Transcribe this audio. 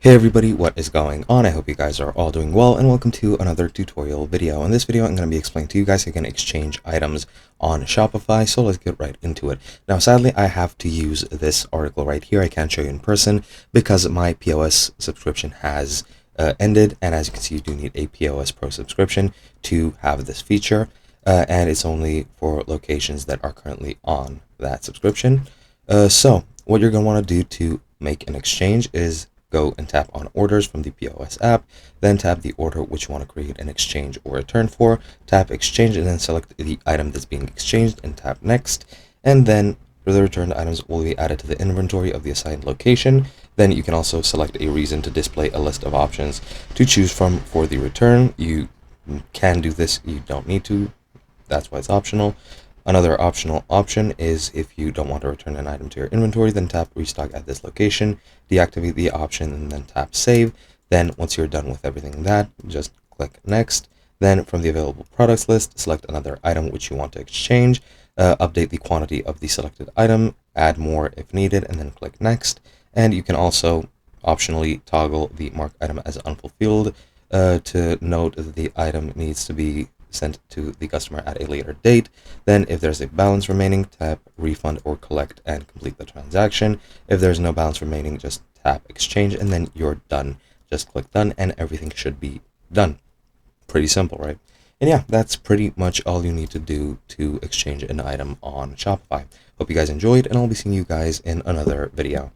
Hey everybody, what is going on? I hope you guys are all doing well, and welcome to another tutorial video. In this video, I'm going to be explaining to you guys how you can exchange items on Shopify, so let's get right into it. Now, sadly, I have to use this article right here. I can't show you in person because my POS subscription has ended, and as you can see, you do need a POS Pro subscription to have this feature, and it's only for locations that are currently on that subscription. So what you're going to want to do to make an exchange is go and tap on orders from the POS app, then tap the order which you want to create an exchange or return for, tap exchange, and then select the item that's being exchanged and tap next, and then the returned items will be added to the inventory of the assigned location. Then you can also select a reason to display a list of options to choose from for the return. You can do this, you don't need to, that's why it's optional. Another optional option is if you don't want to return an item to your inventory, then tap restock at this location, deactivate the option, and then tap save. Then once you're done with everything that, just click next. Then from the available products list, select another item which you want to exchange, update the quantity of the selected item, add more if needed, and then click next. And you can also optionally toggle the marked item as unfulfilled to note that the item needs to be sent to the customer at a later date. Then if there's a balance remaining, tap refund or collect and complete the transaction. If there's no balance remaining, just tap exchange and then you're done. Just click done and everything should be done. Pretty simple, right? And yeah, that's pretty much all you need to do to exchange an item on Shopify. Hope you guys enjoyed, and I'll be seeing you guys in another video.